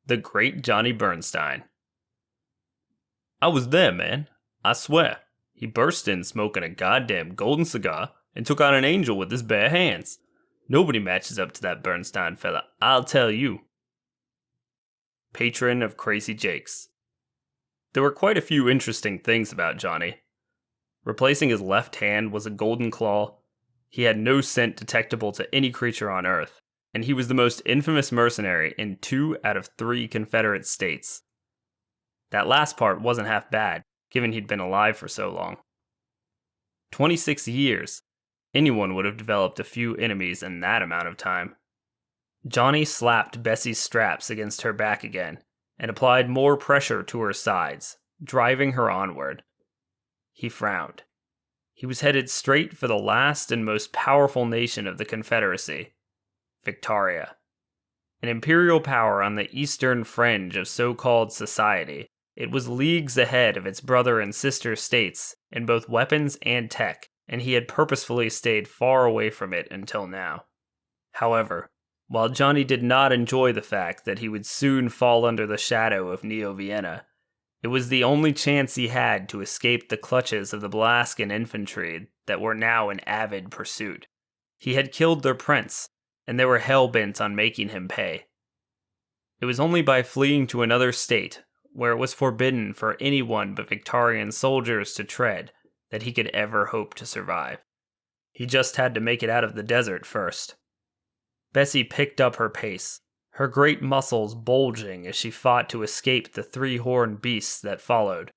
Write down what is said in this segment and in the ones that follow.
The great Johnnie Bernstein. I was there, man. I swear. He burst in smoking a goddamn golden cigar and took on an angel with his bare hands. Nobody matches up to that Bernstein fella, I'll tell you. Patron of Crazy Jakes. There were quite a few interesting things about Johnny. Replacing his left hand was a golden claw. He had no scent detectable to any creature on Earth, and he was the most infamous mercenary in 2 out of 3 Confederate states. That last part wasn't half bad, given he'd been alive for so long. 26 years. Anyone would have developed a few enemies in that amount of time. Johnny slapped Bessie's straps against her back again, and applied more pressure to her sides, driving her onward. He frowned. He was headed straight for the last and most powerful nation of the Confederacy, Victoria. An imperial power on the eastern fringe of so-called society, it was leagues ahead of its brother and sister states in both weapons and tech, and he had purposefully stayed far away from it until now. However, while Johnny did not enjoy the fact that he would soon fall under the shadow of Vienna, it was the only chance he had to escape the clutches of the Balaskan infantry that were now in avid pursuit. He had killed their prince, and they were hell-bent on making him pay. It was only by fleeing to another state, where it was forbidden for anyone but Victorian soldiers to tread, that he could ever hope to survive. He just had to make it out of the desert first. Bessie picked up her pace, her great muscles bulging as she fought to escape the 3-horned beasts that followed.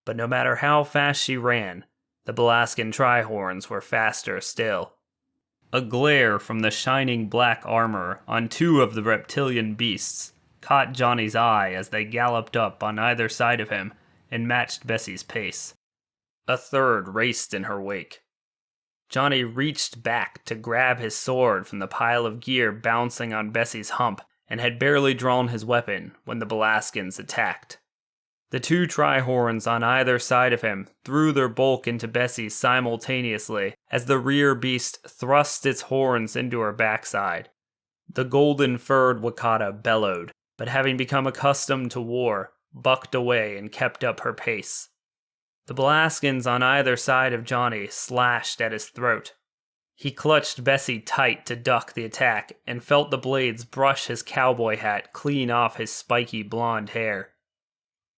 But no matter how fast she ran, the Balaskan tri-horns were faster still. A glare from the shining black armor on 2 of the reptilian beasts caught Johnny's eye as they galloped up on either side of him and matched Bessie's pace. A third raced in her wake. Johnny reached back to grab his sword from the pile of gear bouncing on Bessie's hump and had barely drawn his weapon when the Balaskans attacked. The 2 tri-horns on either side of him threw their bulk into Bessie simultaneously as the rear beast thrust its horns into her backside. The golden-furred Wakata bellowed, but having become accustomed to war, bucked away and kept up her pace. The Balaskans on either side of Johnny slashed at his throat. He clutched Bessie tight to duck the attack and felt the blades brush his cowboy hat clean off his spiky blonde hair.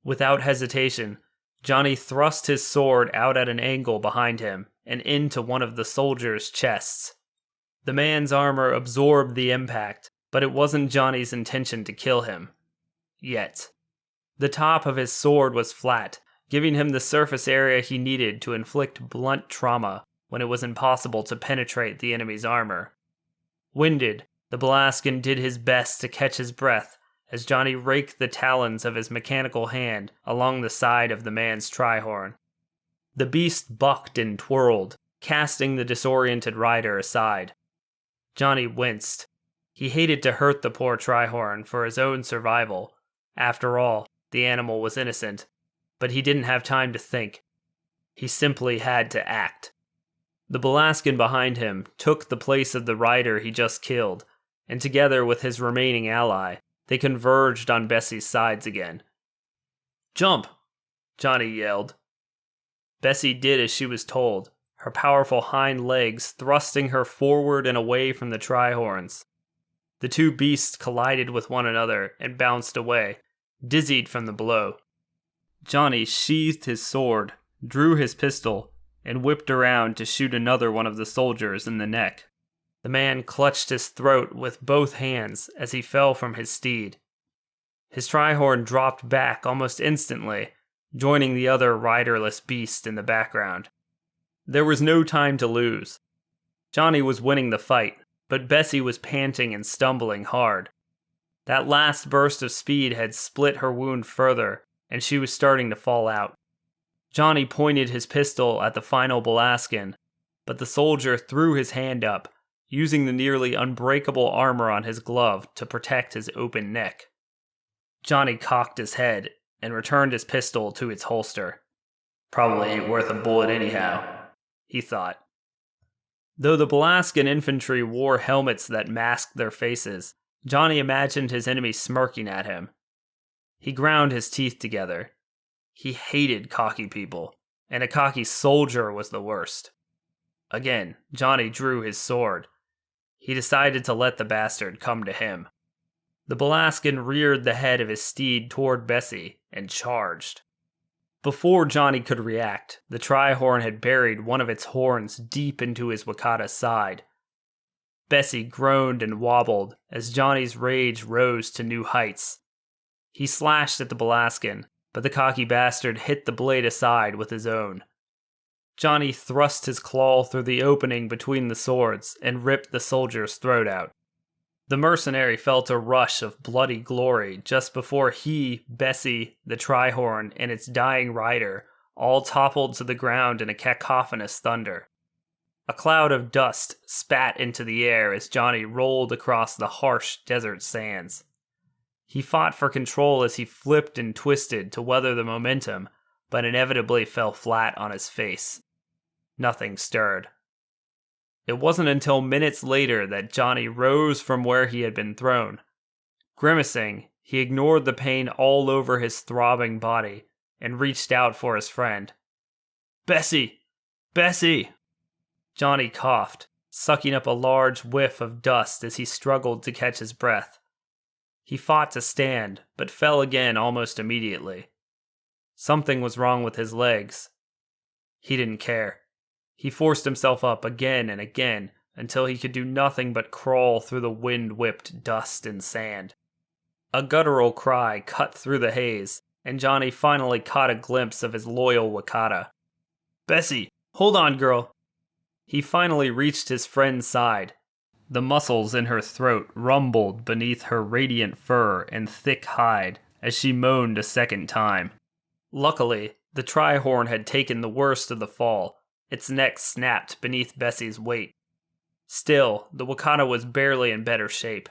Without hesitation, Johnny thrust his sword out at an angle behind him and into one of the soldiers' chests. The man's armor absorbed the impact, but it wasn't Johnny's intention to kill him. Yet. The top of his sword was flat, giving him the surface area he needed to inflict blunt trauma when it was impossible to penetrate the enemy's armor. Winded, the Balaskan did his best to catch his breath as Johnny raked the talons of his mechanical hand along the side of the man's tri-horn. The beast bucked and twirled, casting the disoriented rider aside. Johnny winced. He hated to hurt the poor tri-horn for his own survival. After all, the animal was innocent, but he didn't have time to think. He simply had to act. The Balaskan behind him took the place of the rider he just killed, and together with his remaining ally, they converged on Bessie's sides again. "Jump!" Johnny yelled. Bessie did as she was told, her powerful hind legs thrusting her forward and away from the tri-horns. The 2 beasts collided with one another and bounced away, dizzied from the blow. Johnny sheathed his sword, drew his pistol, and whipped around to shoot another one of the soldiers in the neck. The man clutched his throat with both hands as he fell from his steed. His tri-horn dropped back almost instantly, joining the other riderless beast in the background. There was no time to lose. Johnny was winning the fight, but Bessie was panting and stumbling hard. That last burst of speed had split her wound further, and she was starting to fall out. Johnny pointed his pistol at the final Balaskan, but the soldier threw his hand up, using the nearly unbreakable armor on his glove to protect his open neck. Johnny cocked his head and returned his pistol to its holster. "Probably ain't worth a bullet anyhow," he thought. Though the Balaskan infantry wore helmets that masked their faces, Johnny imagined his enemy smirking at him, He ground his teeth together. He hated cocky people, and a cocky soldier was the worst. Again, Johnny drew his sword. He decided to let the bastard come to him. The Balaskan reared the head of his steed toward Bessie and charged. Before Johnny could react, the Tri-Horn had buried one of its horns deep into his Wakata's side. Bessie groaned and wobbled as Johnny's rage rose to new heights. He slashed at the Balaskan, but the cocky bastard hit the blade aside with his own. Johnny thrust his claw through the opening between the swords and ripped the soldier's throat out. The mercenary felt a rush of bloody glory just before he, Bessie, the Tri-Horn, and its dying rider all toppled to the ground in a cacophonous thunder. A cloud of dust spat into the air as Johnny rolled across the harsh desert sands. He fought for control as he flipped and twisted to weather the momentum, but inevitably fell flat on his face. Nothing stirred. It wasn't until minutes later that Johnny rose from where he had been thrown. Grimacing, he ignored the pain all over his throbbing body and reached out for his friend. "Bessie! Bessie!" Johnny coughed, sucking up a large whiff of dust as he struggled to catch his breath. He fought to stand, but fell again almost immediately. Something was wrong with his legs. He didn't care. He forced himself up again and again until he could do nothing but crawl through the wind-whipped dust and sand. A guttural cry cut through the haze, and Johnny finally caught a glimpse of his loyal Wakata. "Bessie, hold on, girl." He finally reached his friend's side. The muscles in her throat rumbled beneath her radiant fur and thick hide as she moaned a second time. Luckily, the Tri-Horn had taken the worst of the fall. Its neck snapped beneath Bessie's weight. Still, the Wakata was barely in better shape.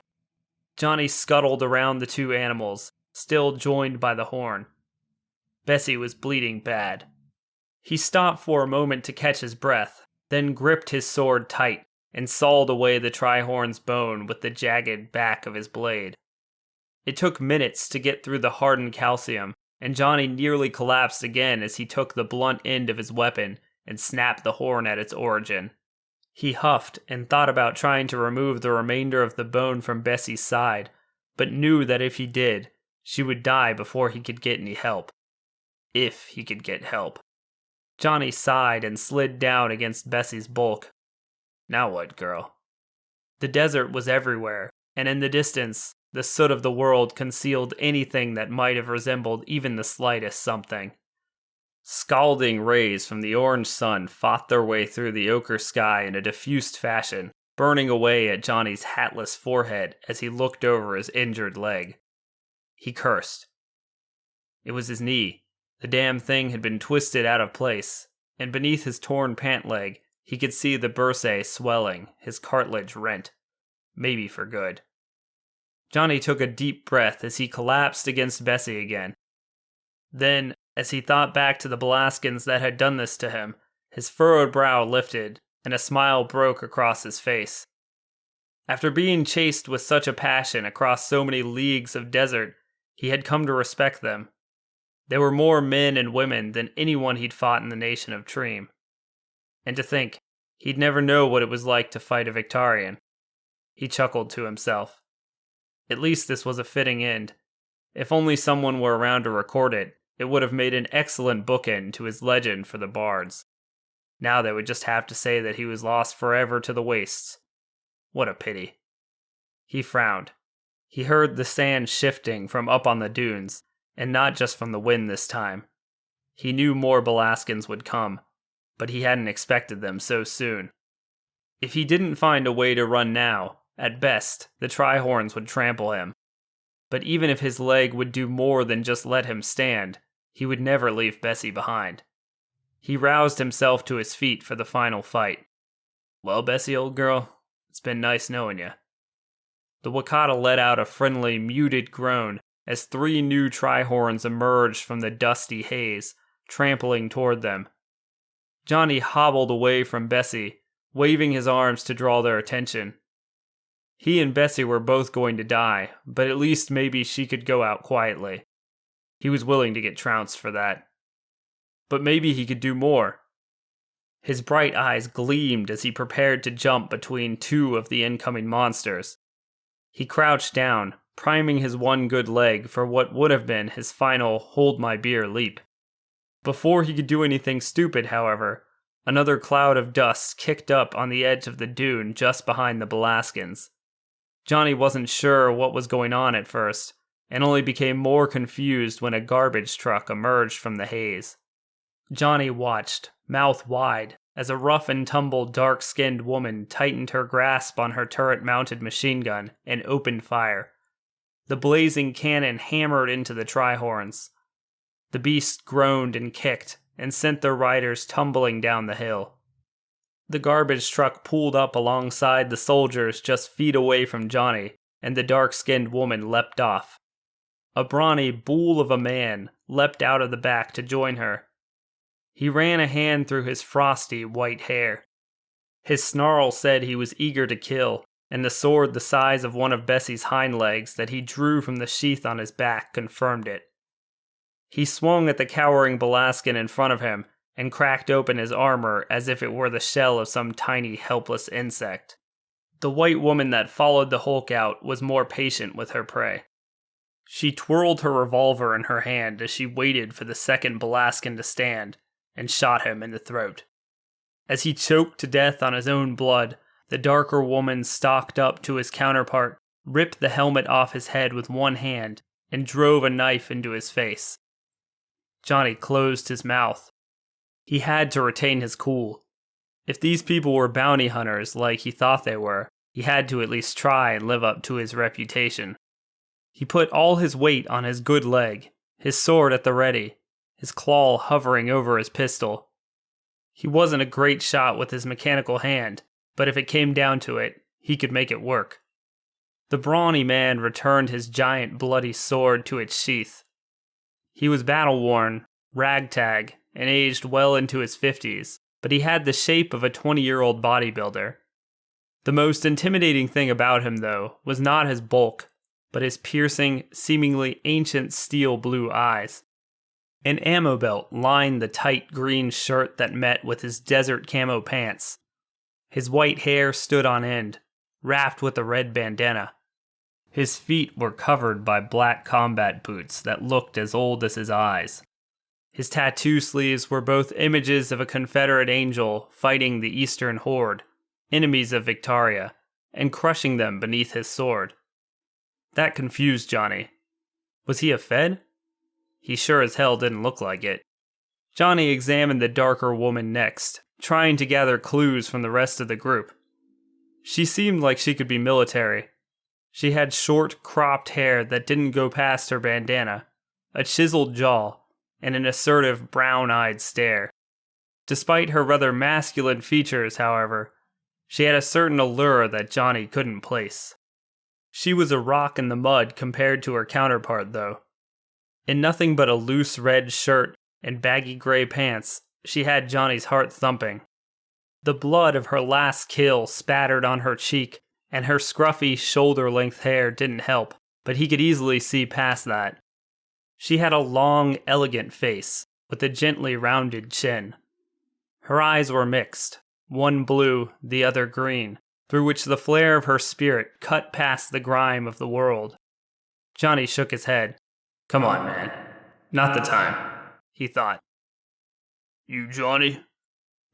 Johnny scuttled around the two animals, still joined by the horn. Bessie was bleeding bad. He stopped for a moment to catch his breath, then gripped his sword tight and sawed away the Tri-Horn's bone with the jagged back of his blade. It took minutes to get through the hardened calcium, and Johnny nearly collapsed again as he took the blunt end of his weapon and snapped the horn at its origin. He huffed and thought about trying to remove the remainder of the bone from Bessie's side, but knew that if he did, she would die before he could get any help. If he could get help. Johnny sighed and slid down against Bessie's bulk. Now what, girl? The desert was everywhere, and in the distance, the soot of the world concealed anything that might have resembled even the slightest something. Scalding rays from the orange sun fought their way through the ochre sky in a diffused fashion, burning away at Johnny's hatless forehead as he looked over his injured leg. He cursed. It was his knee. The damn thing had been twisted out of place, and beneath his torn pant leg, he could see the bursae swelling, his cartilage rent. Maybe for good. Johnny took a deep breath as he collapsed against Bessie again. Then, as he thought back to the Balaskans that had done this to him, his furrowed brow lifted, and a smile broke across his face. After being chased with such a passion across so many leagues of desert, he had come to respect them. They were more men and women than anyone he'd fought in the nation of Treem. And to think, he'd never know what it was like to fight a Victarian. He chuckled to himself. At least this was a fitting end. If only someone were around to record it, it would have made an excellent bookend to his legend for the bards. Now they would just have to say that he was lost forever to the wastes. What a pity. He frowned. He heard the sand shifting from up on the dunes, and not just from the wind this time. He knew more Balaskans would come, but he hadn't expected them so soon. If he didn't find a way to run now, at best, the Tri-Horns would trample him. But even if his leg would do more than just let him stand, he would never leave Bessie behind. He roused himself to his feet for the final fight. "Well, Bessie, old girl, it's been nice knowing you." The Wakata let out a friendly, muted groan as 3 new Tri-Horns emerged from the dusty haze, trampling toward them. Johnny hobbled away from Bessie, waving his arms to draw their attention. He and Bessie were both going to die, but at least maybe she could go out quietly. He was willing to get trounced for that. But maybe he could do more. His bright eyes gleamed as he prepared to jump between two of the incoming monsters. He crouched down, priming his one good leg for what would have been his final hold-my-beer leap. Before he could do anything stupid, however, another cloud of dust kicked up on the edge of the dune just behind the Balaskans. Johnny wasn't sure what was going on at first, and only became more confused when a garbage truck emerged from the haze. Johnny watched, mouth wide, as a rough-and-tumble dark-skinned woman tightened her grasp on her turret-mounted machine gun and opened fire. The blazing cannon hammered into the Trihorns. The beast groaned and kicked, and sent their riders tumbling down the hill. The garbage truck pulled up alongside the soldiers just feet away from Johnny, and the dark-skinned woman leapt off. A brawny bull of a man leapt out of the back to join her. He ran a hand through his frosty white hair. His snarl said he was eager to kill, and the sword the size of one of Bessie's hind legs that he drew from the sheath on his back confirmed it. He swung at the cowering Balaskan in front of him and cracked open his armor as if it were the shell of some tiny, helpless insect. The white woman that followed the Hulk out was more patient with her prey. She twirled her revolver in her hand as she waited for the second Balaskan to stand, and shot him in the throat. As he choked to death on his own blood, the darker woman stalked up to his counterpart, ripped the helmet off his head with one hand, and drove a knife into his face. Johnny closed his mouth. He had to retain his cool. If these people were bounty hunters like he thought they were, he had to at least try and live up to his reputation. He put all his weight on his good leg, his sword at the ready, his claw hovering over his pistol. He wasn't a great shot with his mechanical hand, but if it came down to it, he could make it work. The brawny man returned his giant bloody sword to its sheath. He was battle-worn, ragtag, and aged well into his 50s, but he had the shape of a 20-year-old bodybuilder. The most intimidating thing about him, though, was not his bulk, but his piercing, seemingly ancient steel blue eyes. An ammo belt lined the tight green shirt that met with his desert camo pants. His white hair stood on end, wrapped with a red bandana. His feet were covered by black combat boots that looked as old as his eyes. His tattoo sleeves were both images of a Confederate angel fighting the Eastern Horde, enemies of Victoria, and crushing them beneath his sword. That confused Johnny. Was he a Fed? He sure as hell didn't look like it. Johnny examined the darker woman next, trying to gather clues from the rest of the group. She seemed like she could be military. She had short, cropped hair that didn't go past her bandana, a chiseled jaw, and an assertive brown-eyed stare. Despite her rather masculine features, however, she had a certain allure that Johnny couldn't place. She was a rock in the mud compared to her counterpart, though. In nothing but a loose red shirt and baggy gray pants, she had Johnny's heart thumping. The blood of her last kill spattered on her cheek, and her scruffy, shoulder-length hair didn't help, but he could easily see past that. She had a long, elegant face, with a gently rounded chin. Her eyes were mixed, one blue, the other green, through which the flare of her spirit cut past the grime of the world. Johnny shook his head. "Come on, man. Not the time," he thought. "You Johnny?"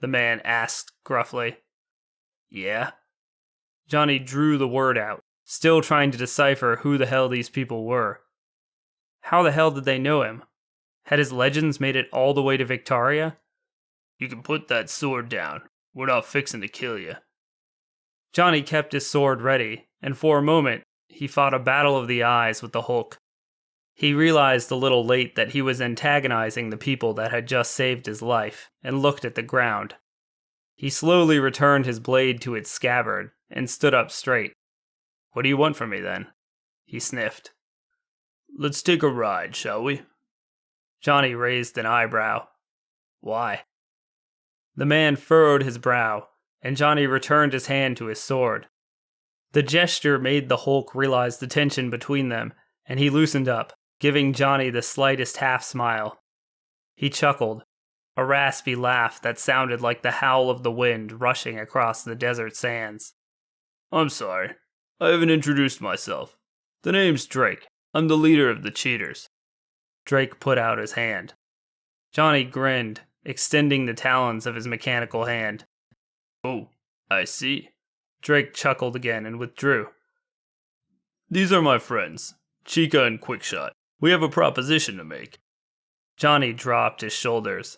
the man asked gruffly. "Yeah?" Johnny drew the word out, still trying to decipher who the hell these people were. How the hell did they know him? Had his legends made it all the way to Victoria? "You can put that sword down. We're not fixing to kill you." Johnny kept his sword ready, and for a moment, he fought a battle of the eyes with the Hulk. He realized a little late that he was antagonizing the people that had just saved his life, and looked at the ground. He slowly returned his blade to its scabbard, and stood up straight. "What do you want from me, then?" he sniffed. "Let's take a ride, shall we?" Johnny raised an eyebrow. "Why?" The man furrowed his brow, and Johnny returned his hand to his sword. The gesture made the Hulk realize the tension between them, and he loosened up, giving Johnny the slightest half-smile. He chuckled, a raspy laugh that sounded like the howl of the wind rushing across the desert sands. I'm sorry, I haven't introduced myself. The name's Drake. I'm the leader of the cheaters. Drake put out his hand. Johnny grinned, extending the talons of his mechanical hand. Oh, I see. Drake chuckled again and withdrew. These are my friends, Chica and Quickshot. We have a proposition to make. Johnny dropped his shoulders.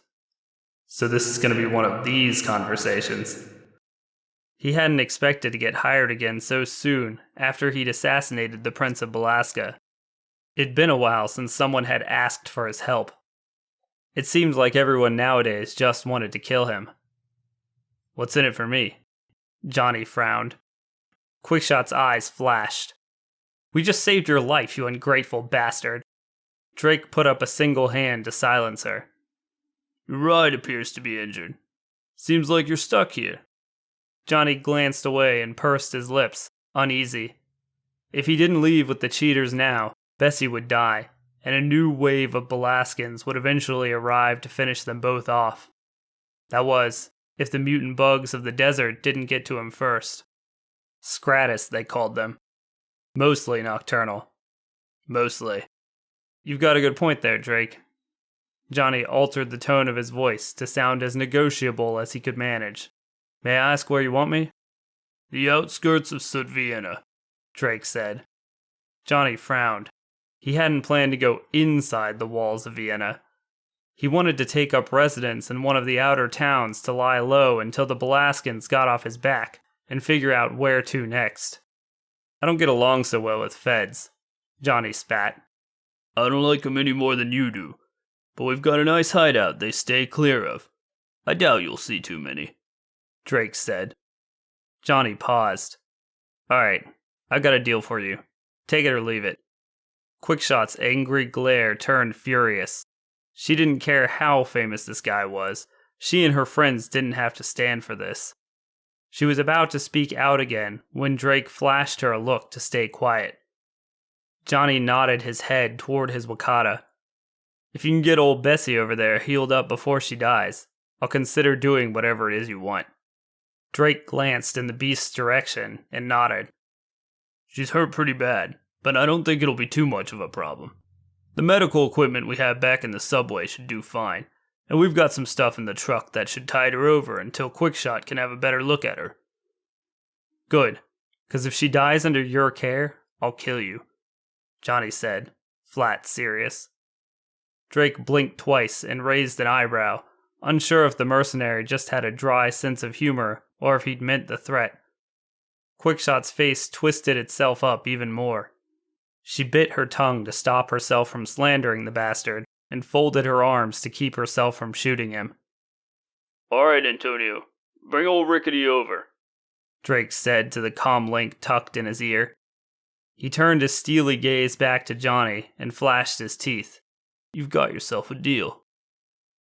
So this is going to be one of these conversations. He hadn't expected to get hired again so soon after he'd assassinated the Prince of Balaska. It'd been a while since someone had asked for his help. It seemed like everyone nowadays just wanted to kill him. What's in it for me? Johnny frowned. Quickshot's eyes flashed. We just saved your life, you ungrateful bastard. Drake put up a single hand to silence her. Your ride appears to be injured. Seems like you're stuck here. Johnny glanced away and pursed his lips, uneasy. If he didn't leave with the cheaters now, Bessie would die, and a new wave of Balaskans would eventually arrive to finish them both off. That was, if the mutant bugs of the desert didn't get to him first. Scratus, they called them. Mostly nocturnal. Mostly. You've got a good point there, Drake. Johnny altered the tone of his voice to sound as negotiable as he could manage. May I ask where you want me? The outskirts of Vienna, Drake said. Johnny frowned. He hadn't planned to go inside the walls of Vienna. He wanted to take up residence in one of the outer towns to lie low until the Balaskans got off his back and figure out where to next. I don't get along so well with feds, Johnny spat. I don't like them any more than you do, but we've got a nice hideout they stay clear of. I doubt you'll see too many, Drake said. Johnny paused. All right, I've got a deal for you. Take it or leave it. Quickshot's angry glare turned furious. She didn't care how famous this guy was. She and her friends didn't have to stand for this. She was about to speak out again when Drake flashed her a look to stay quiet. Johnny nodded his head toward his Wakata. If you can get old Bessie over there healed up before she dies, I'll consider doing whatever it is you want. Drake glanced in the beast's direction and nodded. She's hurt pretty bad, but I don't think it'll be too much of a problem. The medical equipment we have back in the subway should do fine, and we've got some stuff in the truck that should tide her over until Quickshot can have a better look at her. Good, because if she dies under your care, I'll kill you, Johnny said, flat serious. Drake blinked twice and raised an eyebrow, unsure if the mercenary just had a dry sense of humor or if he'd meant the threat. Quickshot's face twisted itself up even more. She bit her tongue to stop herself from slandering the bastard and folded her arms to keep herself from shooting him. All right, Antonio, bring old Rickety over, Drake said to the comm link tucked in his ear. He turned his steely gaze back to Johnny and flashed his teeth. You've got yourself a deal.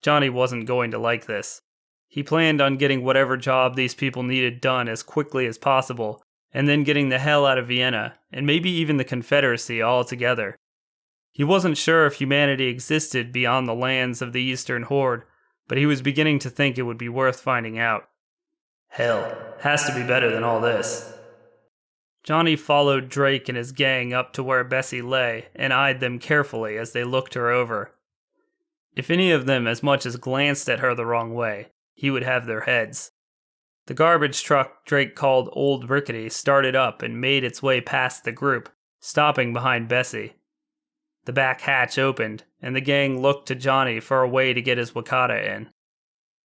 Johnny wasn't going to like this. He planned on getting whatever job these people needed done as quickly as possible, and then getting the hell out of Vienna, and maybe even the Confederacy altogether. He wasn't sure if humanity existed beyond the lands of the Eastern Horde, but he was beginning to think it would be worth finding out. Hell, has to be better than all this. Johnny followed Drake and his gang up to where Bessie lay and eyed them carefully as they looked her over. If any of them as much as glanced at her the wrong way, he would have their heads. The garbage truck Drake called Old Rickety started up and made its way past the group, stopping behind Bessie. The back hatch opened, and the gang looked to Johnny for a way to get his Wakata in.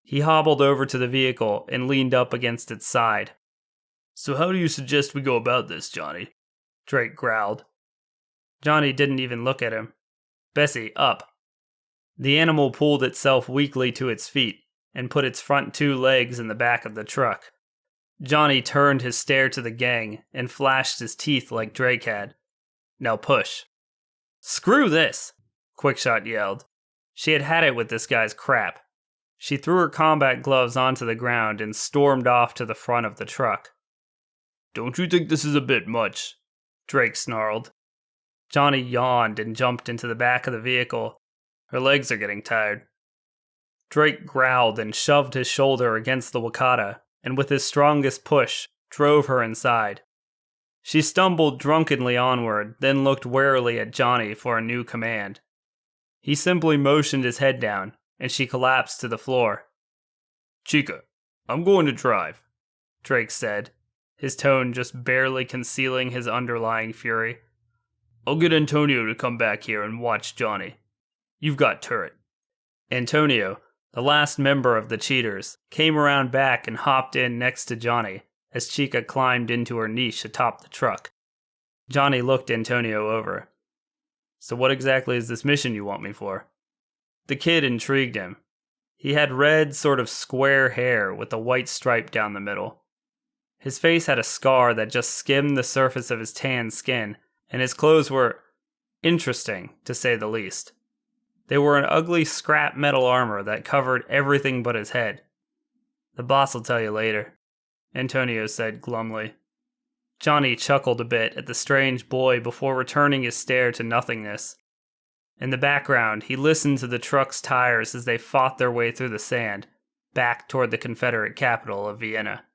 He hobbled over to the vehicle and leaned up against its side. So how do you suggest we go about this, Johnny? Drake growled. Johnny didn't even look at him. Bessie, up. The animal pulled itself weakly to its feet and put its front two legs in the back of the truck. Johnny turned his stare to the gang and flashed his teeth like Drake had. Now push. Screw this, Quickshot yelled. She had had it with this guy's crap. She threw her combat gloves onto the ground and stormed off to the front of the truck. Don't you think this is a bit much? Drake snarled. Johnny yawned and jumped into the back of the vehicle. Her legs are getting tired. Drake growled and shoved his shoulder against the Wakata, and with his strongest push, drove her inside. She stumbled drunkenly onward, then looked warily at Johnny for a new command. He simply motioned his head down, and she collapsed to the floor. "Chica, I'm going to drive," Drake said, his tone just barely concealing his underlying fury. "I'll get Antonio to come back here and watch Johnny. You've got turret." Antonio, the last member of the cheaters, came around back and hopped in next to Johnny as Chica climbed into her niche atop the truck. Johnny looked Antonio over. "So what exactly is this mission you want me for?" The kid intrigued him. He had red, sort of square hair with a white stripe down the middle. His face had a scar that just skimmed the surface of his tan skin, and his clothes were interesting, to say the least. They were an ugly scrap metal armor that covered everything but his head. "The boss will tell you later," Antonio said glumly. Johnny chuckled a bit at the strange boy before returning his stare to nothingness. In the background, he listened to the truck's tires as they fought their way through the sand, back toward the Confederate capital of Vienna.